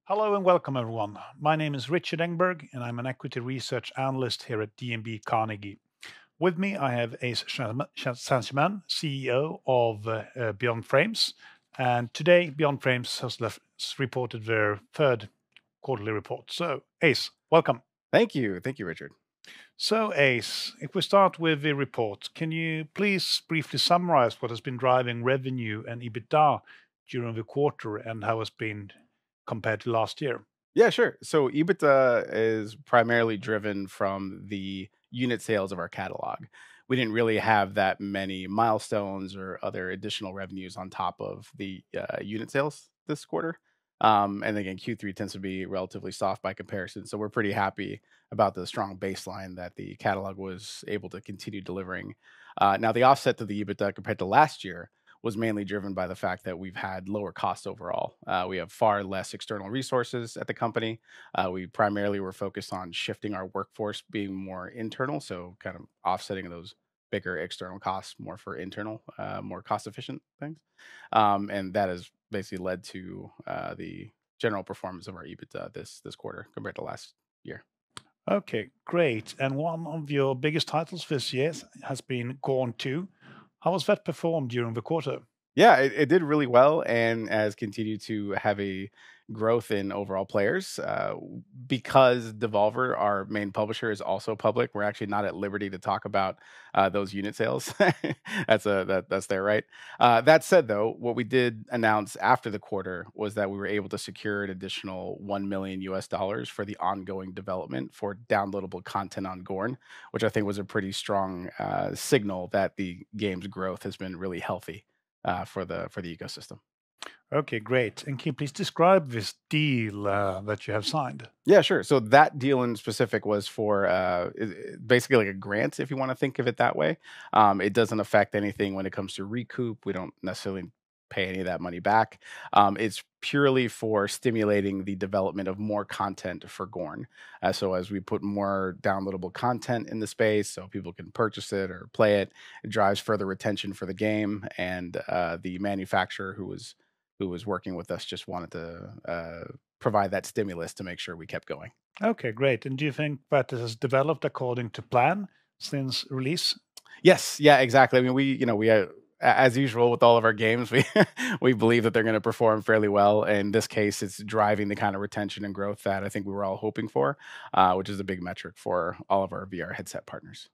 Hello and welcome, everyone. My name is Rikard Engberg, and I'm an equity research analyst here at DNB Carnegie. With me, I have Ace Sanchman, CEO of Beyond Frames. And today, Beyond Frames has reported their third quarterly report. So, Ace, welcome. Thank you. Thank you, Richard. So, Ace, if we start with the report, can you please briefly summarize what has been driving revenue and EBITDA during the quarter and how it's been compared to last year? Yeah, sure. So EBITDA is primarily driven from the unit sales of our catalog. We didn't really have that many milestones or other additional revenues on top of the unit sales this quarter. And again, Q3 tends to be relatively soft by comparison. So we're pretty happy about the strong baseline that the catalog was able to continue delivering. Now, the offset to the EBITDA compared to last year was mainly driven by the fact that we've had lower costs overall. We have far less external resources at the company. We primarily were focused on shifting our workforce being more internal, so kind of offsetting those bigger external costs more for internal, more cost efficient things. And that has basically led to the general performance of our EBITDA this quarter compared to last year. Okay, great. And one of your biggest titles this year has been Gone 2. How has that performed during the quarter? Yeah, it did really well and has continued to have a growth in overall players. Because Devolver, our main publisher, is also public, we're actually not at liberty to talk about those unit sales. That's their right. That said, though, what we did announce after the quarter was that we were able to secure an additional $1 million for the ongoing development for downloadable content on Gorn, which I think was a pretty strong signal that the game's growth has been really healthy for the ecosystem. Okay, great. And can you please describe this deal that you have signed? Yeah, sure. So that deal in specific was for basically like a grant, if you want to think of it that way. It doesn't affect anything when it comes to recoup. We don't necessarily pay any of that money back. It's purely for stimulating the development of more content for Gorn. So as we put more downloadable content in the space, so people can purchase it or play it, it drives further retention for the game. And the manufacturer who was working with us just wanted to provide that stimulus to make sure we kept going. Okay, great. And do you think that this has developed according to plan since release? Yes, yeah, exactly. I mean, we as usual with all of our games, we we believe that they're going to perform fairly well. In this case, it's driving the kind of retention and growth that I think we were all hoping for, which is a big metric for all of our VR headset partners.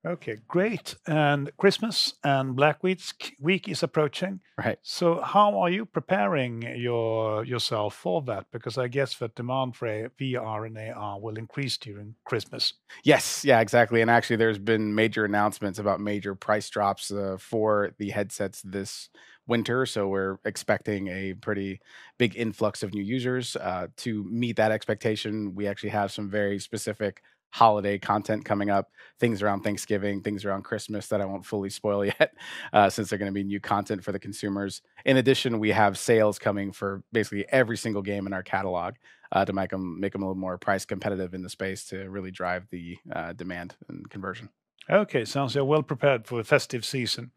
Okay, great. And Christmas and Black Week is approaching. Right. So how are you preparing yourself for that? Because I guess the demand for VR and AR will increase during Christmas. Yes, yeah, exactly. And actually, there's been major announcements about major price drops for the headsets this winter. So we're expecting a pretty big influx of new users. To meet that expectation, we actually have some very specific holiday content coming up, things around Thanksgiving, things around Christmas that I won't fully spoil yet, since they're going to be new content for the consumers. In addition, we have sales coming for basically every single game in our catalog to make them a little more price competitive in the space to really drive the demand and conversion. Okay, sounds you're well prepared for the festive season.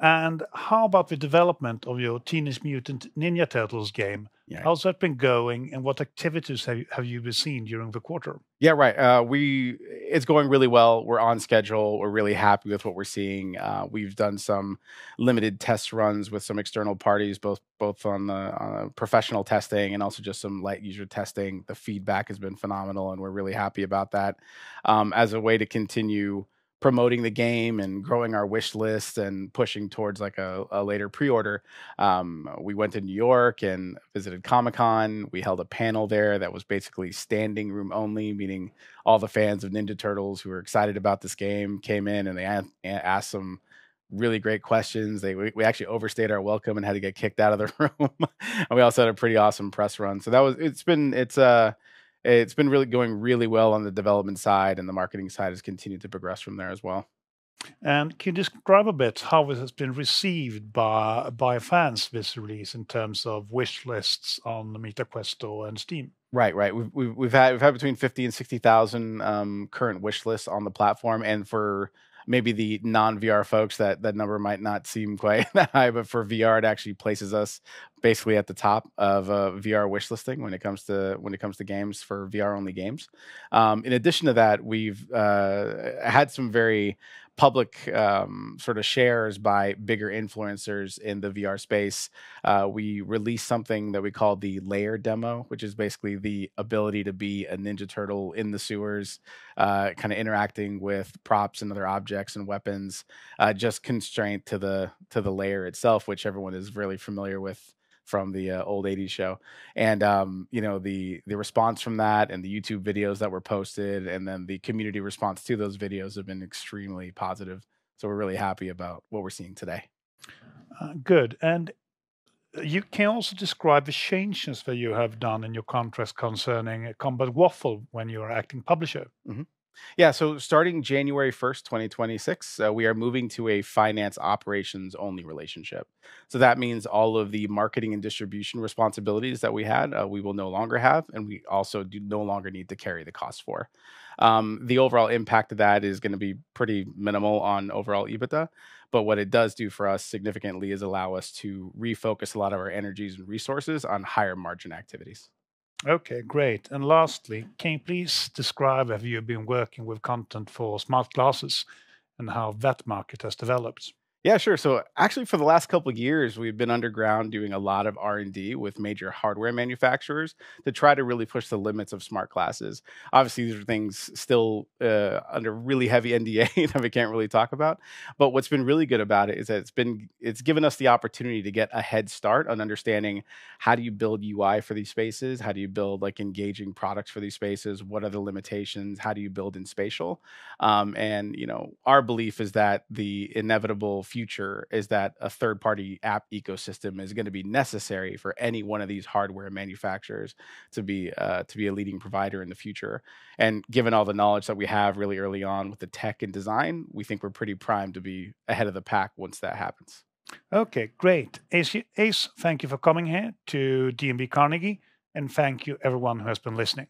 And how about the development of your Teenage Mutant Ninja Turtles game? Yeah. How's that been going, and what activities have you been seeing during the quarter? Yeah, right. It's going really well. We're on schedule. We're really happy with what we're seeing. We've done some limited test runs with some external parties, both on the professional testing and also just some light user testing. The feedback has been phenomenal, and we're really happy about that. As a way to continue promoting the game and growing our wish list and pushing towards like a later pre-order, we went to New York and visited Comic-Con. We held a panel there that was basically standing room only, meaning all the fans of Ninja Turtles who were excited about this game came in and they asked some really great questions. We actually overstayed our welcome and had to get kicked out of the room. And we also had a pretty awesome press run. So that was it's been really going really well on the development side, and the marketing side has continued to progress from there as well. And can you describe a bit how this has been received by fans, this release, in terms of wish lists on the MetaQuest Store and Steam? Right, right. We've had between 50 and 60,000 current wish lists on the platform, and for maybe the non-VR folks, that number might not seem quite that high, but for VR, it actually places us basically at the top of a VR wish listing when it comes to games for VR only games. In addition to that, we've had some very public sort of shares by bigger influencers in the VR space. We released something that we call the layer demo, which is basically the ability to be a Ninja Turtle in the sewers, kind of interacting with props and other objects and weapons, just constrained to the layer itself, which everyone is really familiar with from the old 80s show. And the response from that and the YouTube videos that were posted and then the community response to those videos have been extremely positive. So we're really happy about what we're seeing today. Good. And you can also describe the changes that you have done in your contracts concerning Combat Waffle when you are acting publisher. Mhm. Yeah, so starting January 1st, 2026, we are moving to a finance operations only relationship. So that means all of the marketing and distribution responsibilities that we had, we will no longer have, and we also do no longer need to carry the cost for. The overall impact of that is going to be pretty minimal on overall EBITDA. But what it does do for us significantly is allow us to refocus a lot of our energies and resources on higher margin activities. Okay, great. And lastly, can you please describe have you been working with content for smart glasses and how that market has developed? Yeah, sure. So actually, for the last couple of years, we've been underground doing a lot of R&D with major hardware manufacturers to try to really push the limits of smart glasses. Obviously, these are things still under really heavy NDA that we can't really talk about. But what's been really good about it is that it's given us the opportunity to get a head start on understanding how do you build UI for these spaces, how do you build like engaging products for these spaces, what are the limitations, how do you build in spatial, and our belief is that the inevitable future is that a third-party app ecosystem is going to be necessary for any one of these hardware manufacturers to be a leading provider in the future. And given all the knowledge that we have really early on with the tech and design, we think we're pretty primed to be ahead of the pack once that happens. Okay, great. Ace, thank you for coming here to DNB Carnegie, and thank you everyone who has been listening.